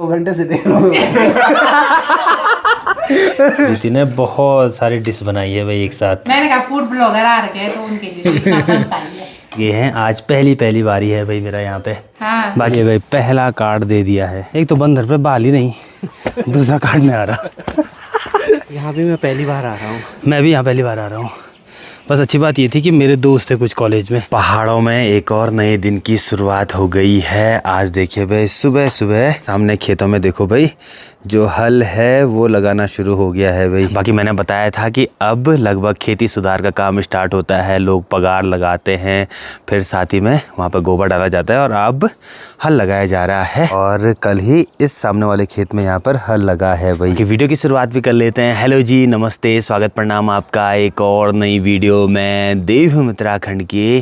घंटे से देख रहा हूँ। दीदी ने बहुत सारी डिश बनाई है भाई एक साथ। मैंने कहा फूड ब्लॉगर आ रखे हैं तो उनके लिए इतना बनता ही है। ये है आज पहली बारी है भाई मेरा यहाँ पे। हाँ। बाकी भाई पहला कार्ड दे दिया है। एक तो बंदर पे बाल ही नहीं, दूसरा कार्ड नहीं आ रहा। यहाँ भी मैं पहली बार आ रहा हूँ। मैं भी यहाँ पहली बार आ रहा हूँ। बस अच्छी बात ये थी कि मेरे दोस्त थे कुछ कॉलेज में। पहाड़ों में एक और नए दिन की शुरुआत हो गई है। आज देखिए भाई सुबह सुबह सामने खेतों में देखो भाई जो हल है वो लगाना शुरू हो गया है भाई। बाकी मैंने बताया था कि अब लगभग खेती सुधार का काम स्टार्ट होता है। लोग पगार लगाते हैं, फिर साथ ही में वहाँ पर गोबर डाला जाता है और अब हल लगाया जा रहा है। और कल ही इस सामने वाले खेत में यहाँ पर हल लगा है भाई। कि वीडियो की शुरुआत भी कर लेते हैं। हेलो जी, नमस्ते, स्वागत प्रणाम आपका एक और नई वीडियो में देवभूमि उत्तराखंड के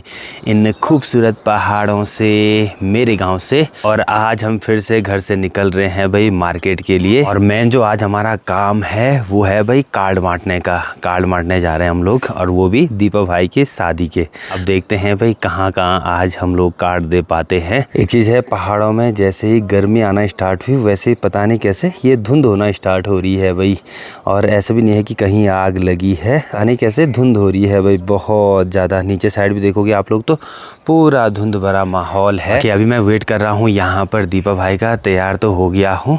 इन खूबसूरत पहाड़ों से, मेरे गाँव से। और आज हम फिर से घर से निकल रहे हैं भाई मार्केट के लिए। और मेन जो आज हमारा काम है वो है भाई कार्ड बांटने का। कार्ड बांटने जा रहे हैं हम लोग, और वो भी दीपक भाई के शादी के। अब देखते हैं भाई कहाँ कहाँ आज हम लोग कार्ड दे पाते हैं। एक चीज़ है, पहाड़ों में जैसे ही गर्मी आना स्टार्ट हुई वैसे ही पता नहीं कैसे ये धुंध होना स्टार्ट हो रही है भाई। और ऐसा भी नहीं है कि कहीं आग लगी है, पता नहीं कैसे धुंध हो रही है भाई बहुत ज़्यादा। नीचे साइड भी देखोगे आप लोग तो पूरा धुंध भरा माहौल है। कि अभी मैं वेट कर रहा हूँ यहाँ पर दीपक भाई का। तैयार तो हो गया हूँ,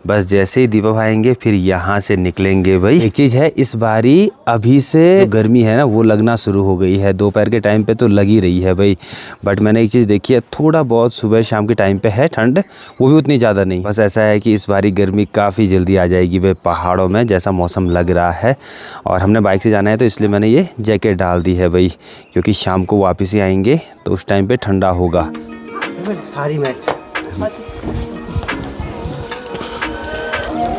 बस जैसे ही दीपक भाई आएंगे फिर यहाँ से निकलेंगे भाई। एक चीज़ है, इस बारी अभी से जो गर्मी है ना वो लगना शुरू हो गई है। दोपहर के टाइम पे तो लगी रही है भाई, बट मैंने एक चीज़ देखी है, थोड़ा बहुत सुबह शाम के टाइम पे है ठंड, वो भी उतनी ज़्यादा नहीं। बस ऐसा है कि इस बारी गर्मी काफ़ी जल्दी आ जाएगी भाई पहाड़ों में, जैसा मौसम लग रहा है। और हमने बाइक से जाना है तो इसलिए मैंने ये जैकेट डाल दी है भाई, क्योंकि शाम को वापस ही आएंगे तो उस टाइम पे ठंडा होगा। सारी मैच।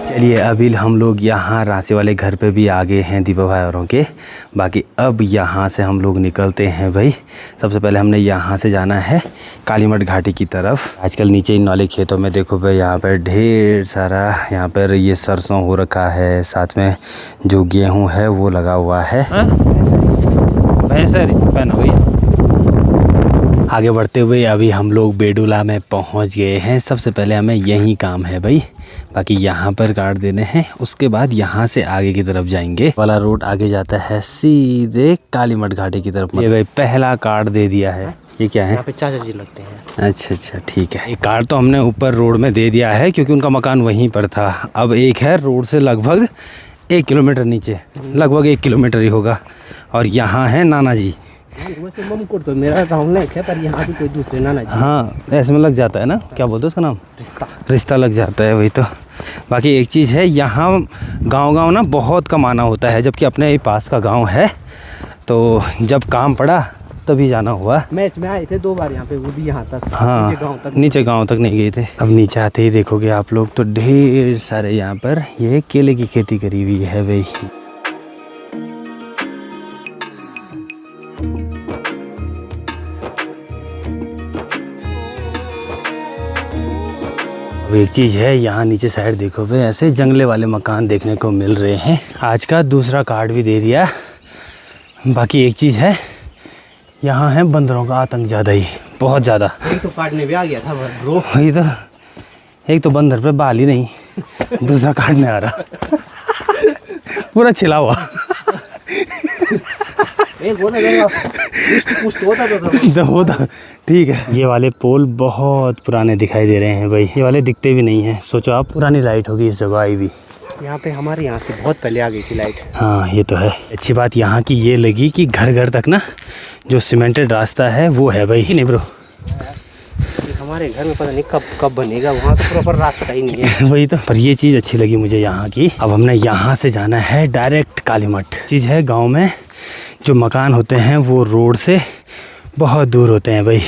चलिए अभी हम लोग यहाँ राशि वाले घर पे भी आ गए हैं दीपक भाई औरों के। बाकी अब यहाँ से हम लोग निकलते हैं भाई। सबसे पहले हमने यहाँ से जाना है कालीमठ घाटी की तरफ। आजकल नीचे इन वाले खेतों में देखो भाई यहाँ पर ढेर सारा यहाँ पर ये सरसों हो रखा है, साथ में जो गेहूँ है वो लगा हुआ है। भैंस पहना हुई। आगे बढ़ते हुए अभी हम लोग बेडूला में पहुंच गए हैं। सबसे पहले हमें यही काम है भाई, बाकी यहाँ पर कार्ड देने हैं, उसके बाद यहाँ से आगे की तरफ जाएंगे। वाला रोड आगे जाता है सीधे कालीमठ घाटी की तरफ। ये भाई पहला कार्ड दे दिया है। ये क्या है? यहाँ पे चाचा जी लगते हैं। अच्छा ठीक है। एक कार्ड तो हमने ऊपर रोड में दे दिया है क्योंकि उनका मकान वहीं पर था। अब एक है रोड से लगभग 1 किलोमीटर नीचे, लगभग 1 किलोमीटर ही होगा, और यहाँ है नाना जी। वैसे ममकुट तो मेरा गाँव नहीं है, पर यहाँ भी कोई दूसरे नाना जी। हाँ ऐसे में लग जाता है ना, क्या बोलते हैं उसका नाम? रिश्ता लग जाता है वही तो। बाकी एक चीज़ है, यहाँ गांव ना बहुत कम आना होता है, जबकि अपने ही पास का गांव है। तो जब काम पड़ा तभी जाना हुआ। मैच में आए थे 2 बार यहाँ पे, वो भी यहाँ तक। हाँ नीचे गाँव तक नहीं गए थे। अब नीचे आते ही देखोगे आप लोग तो ढेर सारे यहाँ पर ये केले की खेती करी हुई है भाई। अब एक चीज़ है, यहाँ नीचे साइड देखो भाई ऐसे जंगले वाले मकान देखने को मिल रहे हैं। आज का दूसरा कार्ड भी दे दिया। बाकी एक चीज़ है, यहाँ है बंदरों का आतंक ज़्यादा ही, बहुत ज़्यादा। एक तो काटने भी आ गया था ब्रो। वही तो, एक तो बंदर पे बाल ही नहीं, दूसरा काटने आ रहा, पूरा छिला हुआ। होता ठीक है। ये वाले पोल बहुत पुराने दिखाई दे रहे हैं भाई, ये वाले दिखते भी नहीं हैं। सोचो आप, पुरानी लाइट होगी इस जगह आई भी। यहाँ पे हमारे यहाँ से बहुत पहले आ गई थी लाइट। हाँ ये तो है। अच्छी बात यहाँ की ये लगी कि घर घर तक ना जो सीमेंटेड रास्ता है वो है भाई। नहीं ब्रो, हमारे घर में पता नहीं कब बनेगा, वहाँ तो प्रॉपर रास्ता ही नहीं है। वही तो, पर ये चीज़ अच्छी लगी मुझे यहाँ की। अब हमने यहाँ से जाना है डायरेक्ट कालीमठ। चीज़ है, गाँव में जो मकान होते हैं वो रोड से बहुत दूर होते हैं भाई,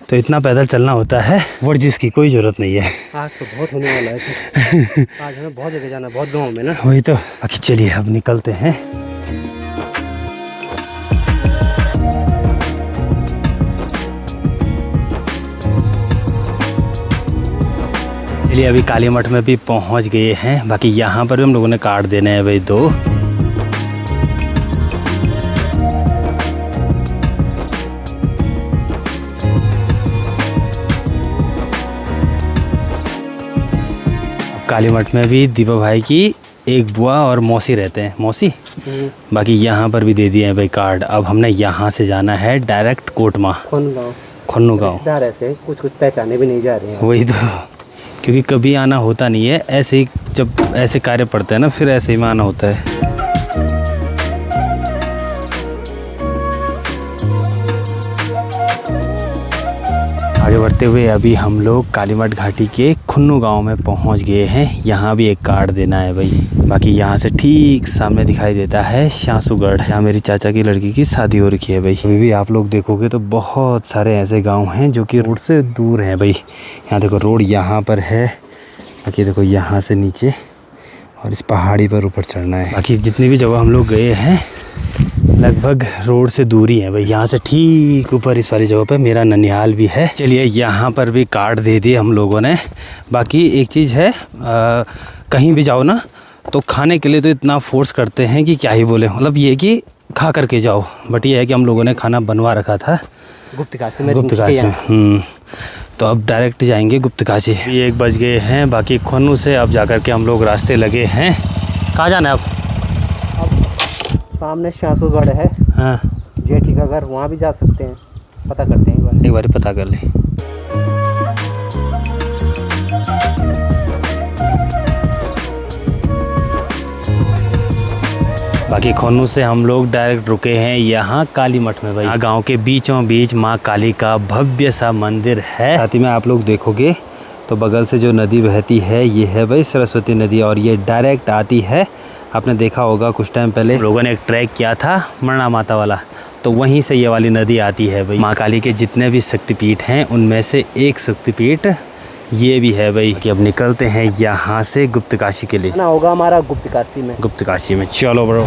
तो इतना पैदल चलना होता है, वर्जिश की कोई ज़रूरत नहीं है। आज तो बहुत होने वाला है। आज हमें बहुत जगह जाना, बहुत गाँव में ना। वही तो। बाकी चलिए अब निकलते हैं। चलिए अभी कालीमठ में भी पहुंच गए हैं। बाकी यहाँ पर भी हम लोगों ने कार्ड देने हैं भाई 2। काली मठ में भी दीपा भाई की एक बुआ और मौसी रहते हैं, मौसी। बाकी यहाँ पर भी दे दिए हैं भाई कार्ड। अब हमने यहाँ से जाना है डायरेक्ट कोटमा, खन्नू गाँव। ऐसे कुछ पहचाने भी नहीं जा रहे हैं। वही तो, क्योंकि कभी आना होता नहीं है ऐसे ही, जब ऐसे कार्य पड़ते हैं ना फिर ऐसे ही में आना होता है। आगे बढ़ते हुए अभी हम लोग कालीमठ घाटी के खन्नू गांव में पहुंच गए हैं। यहाँ भी एक कार्ड देना है भाई। बाकी यहाँ से ठीक सामने दिखाई देता है शासुगढ़, यहाँ मेरी चाचा की लड़की की शादी हो रखी है भाई। अभी भी आप लोग देखोगे तो बहुत सारे ऐसे गांव हैं जो कि रोड से दूर हैं भाई। यहाँ देखो रोड यहाँ पर है, बाकी देखो यहाँ से नीचे और इस पहाड़ी पर ऊपर चढ़ना है। बाकी जितनी भी जगह हम लोग गए हैं लगभग रोड से दूरी है भाई। यहाँ से ठीक ऊपर इस वाली जगह पे मेरा ननिहाल भी है। चलिए यहाँ पर भी कार्ड दे दिए हम लोगों ने। बाकी एक चीज़ है, कहीं भी जाओ ना तो खाने के लिए तो इतना फोर्स करते हैं कि क्या ही बोले, मतलब ये कि खा करके जाओ। बट ये है कि हम लोगों ने खाना बनवा रखा था गुप्तकाशी में। तो अब डायरेक्ट जाएंगे गुप्तकाशी। 1 बज गए हैं। बाकी खन्नू से अब जा कर के हम लोग रास्ते लगे हैं। कहाँ जाना है अब? सामने शासुगढ़ है, हाँ जेठी का घर, वहाँ भी जा सकते हैं। पता करते हैं एक बार पता कर ले। बाकी खन्नू से हम लोग डायरेक्ट रुके हैं यहाँ काली मठ में भाई। यहाँ गांव के बीचों बीच माँ काली का भव्य सा मंदिर है। साथ ही में आप लोग देखोगे तो बगल से जो नदी बहती है ये है भाई सरस्वती नदी, और ये डायरेक्ट आती है। आपने देखा होगा कुछ टाइम पहले लोगों ने एक ट्रैक किया था मरना माता वाला, तो वहीं से ये वाली नदी आती है भाई। माँ काली के जितने भी शक्तिपीठ हैं उनमें से एक शक्तिपीठ ये भी है भाई। कि अब निकलते हैं यहाँ से गुप्तकाशी के लिए। ना होगा हमारा गुप्तकाशी में। गुप्तकाशी में चलो ब्रो।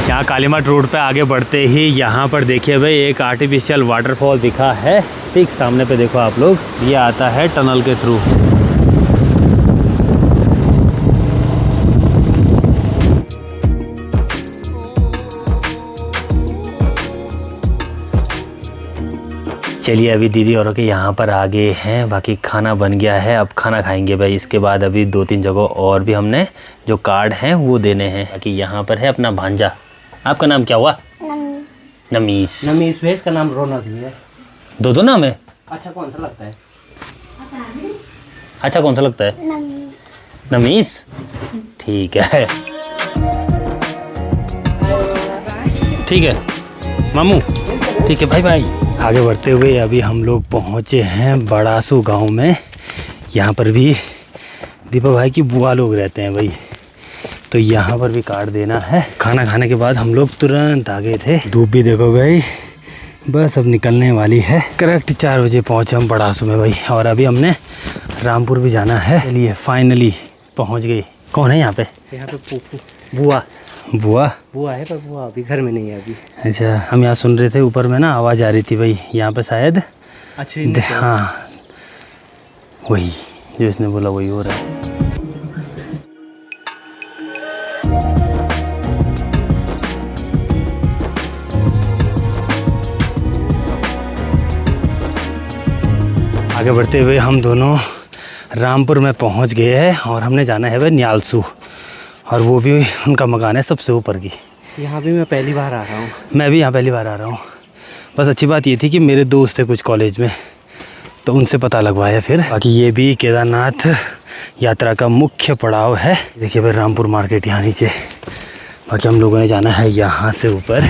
यहाँ कालीमठ रोड पे आगे बढ़ते ही यहाँ पर देखिए भाई एक आर्टिफिशियल वाटरफॉल दिखा है। ठीक सामने पे देखो आप लोग, ये आता है टनल के थ्रू। चलिए अभी दीदी और के यहाँ पर आ गए हैं। बाकी खाना बन गया है, अब खाना खाएंगे भाई। इसके बाद अभी 2-3 जगह और भी हमने जो कार्ड हैं वो देने हैं। बाकी यहाँ पर है अपना भांजा। आपका नाम क्या हुआ? नमीस। नमीस भैंस का नाम रौनक भी है। दो नाम है? अच्छा कौन सा लगता है? अच्छा कौन सा लगता है? नमीस। ठीक है ठीक है मामू, ठीक है भाई भाई। आगे बढ़ते हुए अभी हम लोग पहुँचे हैं बड़ासू गांव में। यहाँ पर भी दीपा भाई की बुआ लोग रहते हैं भाई, तो यहाँ पर भी कार्ड देना है। खाना खाने के बाद हम लोग तुरंत आ गए थे। धूप भी देखो भाई, बस अब निकलने वाली है। करेक्ट 4 बजे पहुँचे हम बड़ासू में भाई। और अभी हमने रामपुर भी जाना है। चलिए फाइनली पहुँच गई। कौन है यहाँ पे? यहाँ पे बुआ। बुआ? बुआ है पर बुआ अभी घर में नहीं है अभी। अच्छा, हम यहाँ सुन रहे थे ऊपर में ना आवाज़ आ रही थी भाई, यहाँ पे शायद। अच्छा हाँ वही जो इसने बोला वही हो रहा है। आगे बढ़ते हुए हम दोनों रामपुर में पहुंच गए हैं और हमने जाना है भाई न्यालसू, और वो भी उनका मकान है सबसे ऊपर की। यहाँ भी मैं पहली बार आ रहा हूँ। मैं भी यहाँ पहली बार आ रहा हूँ। बस अच्छी बात ये थी कि मेरे दोस्त थे कुछ कॉलेज में, तो उनसे पता लगवाया फिर। बाकी ये भी केदारनाथ यात्रा का मुख्य पड़ाव है। देखिए भाई रामपुर मार्केट यहाँ नीचे। बाकी हम लोगों ने जाना है यहाँ से ऊपर।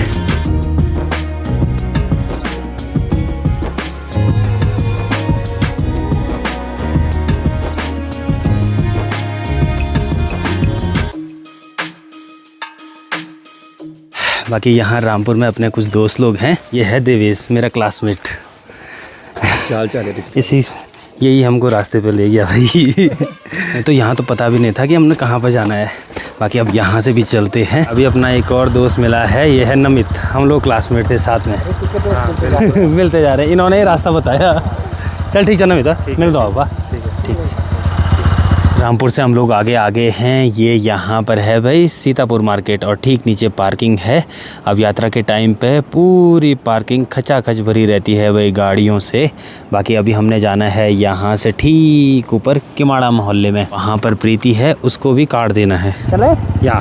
बाकी यहाँ रामपुर में अपने कुछ दोस्त लोग हैं। ये है देवेश, मेरा क्लासमेट। क्या हाल चाल है? इसी यही हमको रास्ते पे ले गया भाई। तो यहाँ तो पता भी नहीं था कि हमने कहाँ पर जाना है। बाकी अब यहाँ से भी चलते हैं। अभी अपना एक और दोस्त मिला है, ये है नमित। हम लोग क्लासमेट थे साथ में। मिलते जा रहे हैं, इन्होंने ही रास्ता बताया। चल ठीक है नमित, मिलता हूँ आपका। ठीक है रामपुर से हम लोग आगे आगे हैं। ये यहाँ पर है भाई सीतापुर मार्केट और ठीक नीचे पार्किंग है। अब यात्रा के टाइम पे पूरी पार्किंग खचाखच भरी रहती है भाई गाड़ियों से। बाकी अभी हमने जाना है यहाँ से ठीक ऊपर किमाड़ा मोहल्ले में, वहाँ पर प्रीति है, उसको भी काट देना है। चले या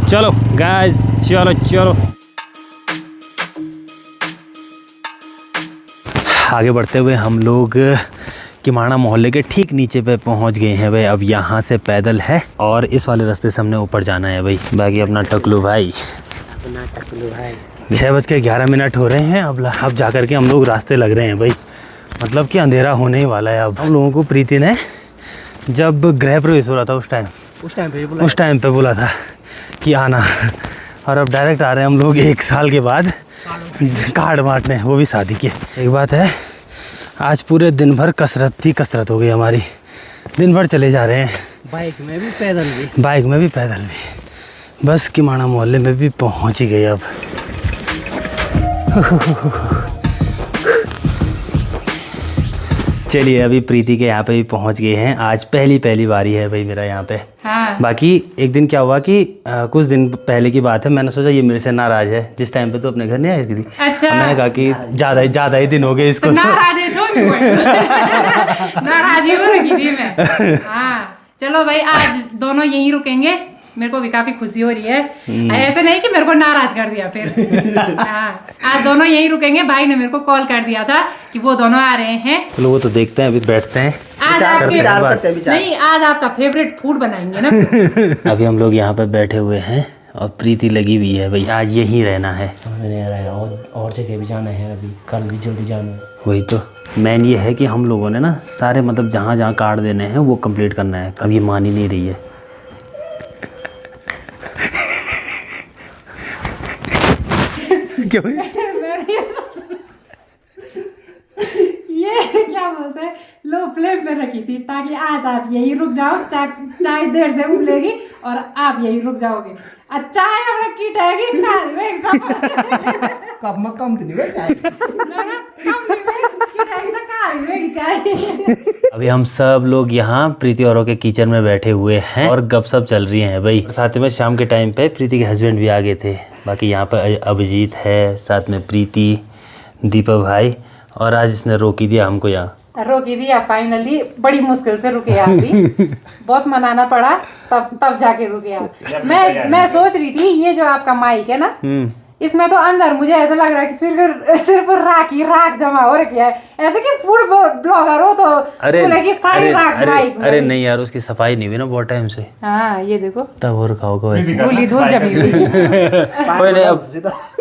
चलो गाइस, चलो चलो आगे बढ़ते हुए हम लोग किमाड़ा मोहल्ले के ठीक नीचे पे पहुंच गए हैं भाई। अब यहाँ से पैदल है और इस वाले रास्ते से हमने ऊपर जाना है भाई। बाकी अपना टकलू भाई 6:11 हो रहे हैं। अब जा कर के हम लोग रास्ते लग रहे हैं भाई, मतलब कि अंधेरा होने ही वाला है। अब हम लोगों को प्रीति ने जब गृह प्रवेश हो रहा था उस टाइम पे बोला था कि आना, और अब डायरेक्ट आ रहे हैं हम लोग 1 साल के बाद कार्ड बांटने, वो भी शादी के। एक बात है, आज पूरे दिन भर कसरत हो गई हमारी। दिन भर चले जा रहे हैं, बाइक में भी पैदल भी। बस किमाड़ा मोहल्ले में भी पहुंच ही गए अब। चलिए अभी प्रीति के यहाँ पे भी पहुँच गए हैं। आज पहली बारी है भाई मेरा यहाँ पे। हाँ। बाकी एक दिन क्या हुआ कि कुछ दिन पहले की बात है, मैंने सोचा ये मेरे से नाराज है। जिस टाइम पे तो अपने घर नहीं आई थी। अच्छा। मैंने कहा कि ज़्यादा ही दिन हो गए इसको। नाराज हो रही थी मैं। हाँ चलो भाई, आज दोनों यहीं रुकेंगे। मेरे को भी काफी खुशी हो रही है। ऐसे नहीं कि मेरे को नाराज कर दिया फिर। हाँ, आज दोनों यहीं रुकेंगे। भाई ने मेरे को कॉल कर दिया था कि वो दोनों आ रहे हैं। चलो वो तो देखते हैं, अभी बैठते हैं। आज आज आपका फेवरेट फूड बनाएंगे ना। अभी हम लोग यहाँ पे बैठे हुए हैं और प्रीति लगी हुई है भाई, आज यहीं रहना है। समझ नहीं आ रहा है, और जगह भी जाना है, अभी कल भी जल्दी जाना है। वही तो मेन ये है कि हम लोगों ने ना सारे मतलब जहाँ कार्ड देने हैं वो कंप्लीट करना है। अब ये मान ही नहीं रही है। क्या ये क्या बोलते हैं, लो फ्लेम पे रखी थी ताकि आज आप यही रुक जाओ। चाय देर से उबलेगी और आप यही रुक जाओगे। चाय अपना किट है कि कब में कम तो नहीं है चाय। अभी हम सब लोग यहाँ प्रीति औरों के किचन में बैठे हुए हैं और गपशप चल रही है भाई। साथ में शाम के टाइम पे प्रीति के हस्बैंड भी आ गए थे। बाकी यहाँ पर अभिजीत है, साथ में प्रीति, दीपक भाई, और आज इसने रोक ही दिया हमको यहाँ। रोकी दिया फाइनली, बड़ी मुश्किल से रुके आप भी। बहुत मनाना पड़ा तब जाके रुके आप। मैं सोच रही थी ये जो आपका माइक है ना, इसमें तो अंदर मुझे ऐसा लग रहा है कि सिर पर राख जमा हो रखी है। ऐसे कि फूड ब्लॉगर हो तो सारी राख माइक में। अरे नहीं यार, उसकी सफाई नहीं हुई ना बहुत टाइम से। हाँ ये देखो, तब हो रखा होगा वैसे। धूल जमी हुई। कोई नहीं, अब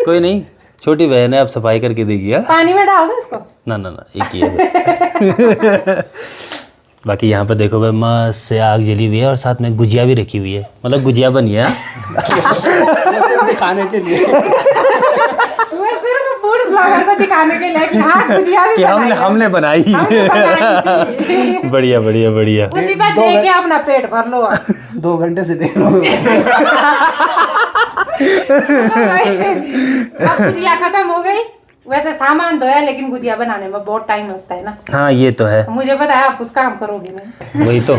कोई नहीं, छोटी बहन है, अब सफाई करके देगी। पानी में डाल दो इसको। ना एक ही है। बाकी यहाँ पर देखो भाई, मस्त से आग जली हुई है और साथ में गुजिया भी रखी हुई है, मतलब गुजिया बनी है खाने के लिए। वो सिर्फ फूड ब्लॉगर को दिखाने के लिए कि हाँ गुजिया भी हमने बनाई। बढ़िया। उसी पर देख के अपना पेट भर लो। 2 घंटे से देख रहा हूँ। अब गुजिया खत्म हो गई। वैसे सामान तो है लेकिन गुजिया बनाने में बहुत टाइम लगता है ना। हाँ ये तो है। मुझे पता है आप कुछ काम करोगे नहीं। वही तो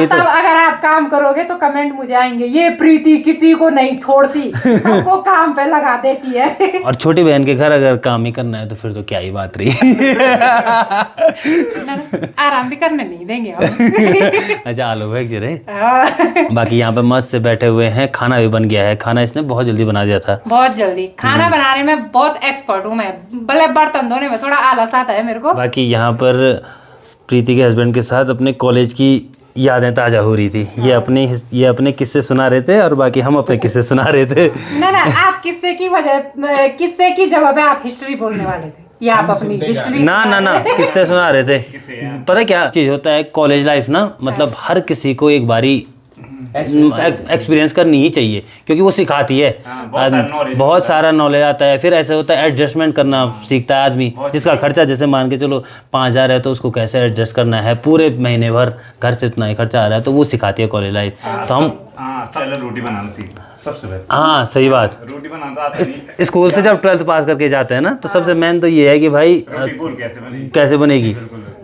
तब अगर आप काम करोगे तो कमेंट मुझे आएंगे, ये प्रीति किसी को नहीं छोड़ती, सबको काम पे लगा देती है। और छोटी बहन के घर अगर काम ही करना है तो फिर तो क्या ही बात रही। आराम भी करने नहीं देंगे हम। अच्छा आलू भाई जरे। बाकी यहाँ पे मस्त से बैठे हुए हैं, खाना भी बन गया है। खाना इसने बहुत जल्दी बना दिया था। बहुत जल्दी खाना बनाने में बहुत एक्सपर्ट हूँ मैं, भले बर्तन धोने में थोड़ा आलस आता है मेरे को। बाकी यहाँ पर प्रीति के हस्बैंड के साथ अपने कॉलेज की यादें ताज़ा हो रही थी। ये अपने किस्से सुना रहे थे और बाकी हम अपने किस्से सुना रहे थे। ना आप किस्से की जगह पे आप हिस्ट्री बोलने वाले थे, या आप अपनी हिस्ट्री? ना किस्से सुना रहे थे। पता क्या चीज़ होता है, कॉलेज लाइफ ना, मतलब हर किसी को एक बारी एक्सपीरियंस करनी ही चाहिए, क्योंकि वो सिखाती है। बहुत सारा नॉलेज आता है। फिर ऐसे होता है एडजस्टमेंट करना सीखता है आदमी। जिसका खर्चा जैसे मान के चलो 5,000 है तो उसको कैसे एडजस्ट करना है, पूरे महीने भर घर से इतना ही खर्चा आ रहा है, तो वो सिखाती है कॉलेज लाइफ। तो हम रोटी बनाना सीख सबसे पहले। हाँ सही बात। रोटी बनाना स्कूल से जब 12th पास करके जाते हैं ना, तो सबसे मेन तो ये है कि भाई रोटी कैसे बनेगी।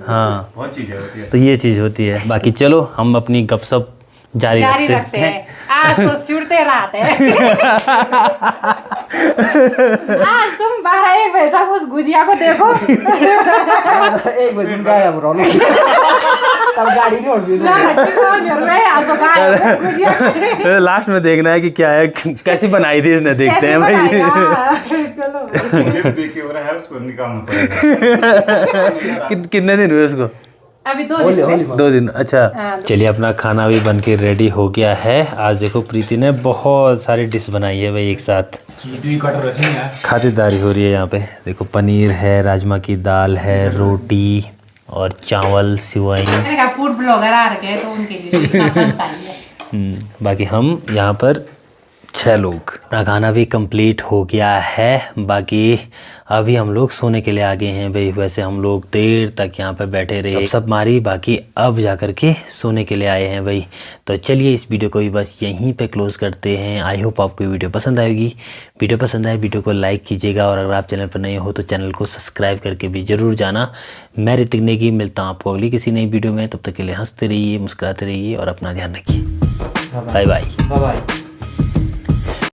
हाँ बहुत चीजें होती है। तो ये चीज़ होती है। बाकी चलो हम अपनी गपशप जारी रखते हैं। आज तो छुड़ते रात है। आज तुम 12-1 बजे तक उस गुजिया को देखो। 1 बजे गायब रहो तब गाड़ी नहीं उड़ ना हट्टी को झड़ रहे आज तो गुजिया। लास्ट में देखना है कि क्या है, कैसी बनाई थी इसने, देखते हैं भाई। चलो मुझे भी देख के हो रहा है, उसको निकालना पड़ेगा। कितने दिन हुए उसको? अभी 2 दिन हुए। 2 दिन। अच्छा चलिए, अपना खाना भी बन के रेडी हो गया है। आज देखो प्रीति ने बहुत सारी डिश बनाई है भाई एक साथ। खातिरदारी हो रही है यहाँ पे। देखो पनीर है, राजमा की दाल है, रोटी और चावल, सिवाई। मैंने कहा फूड ब्लॉगर आ रखे हैं तो उनके लिए इतना बनता ही है। बाकी हम यहाँ पर 6 लोग। अपना खाना भी कंप्लीट हो गया है। बाकी अभी हम लोग सोने के लिए आ गए हैं भाई। वैसे हम लोग देर तक यहाँ पे बैठे रहे, सब मारी, बाकी अब जा कर के सोने के लिए आए हैं भाई। तो चलिए इस वीडियो को भी बस यहीं पे क्लोज करते हैं। आई होप आपको वीडियो पसंद आएगी। वीडियो पसंद आए वीडियो को लाइक कीजिएगा, और अगर आप चैनल पर नए हो तो चैनल को सब्सक्राइब करके भी ज़रूर जाना। मैं ऋतिक नेगी, मिलता हूँ आपको अगली किसी नई वीडियो में। तब तक के लिए हंसते रहिए, मुस्कुराते रहिए और अपना ध्यान रखिए। Bye bye. बाय।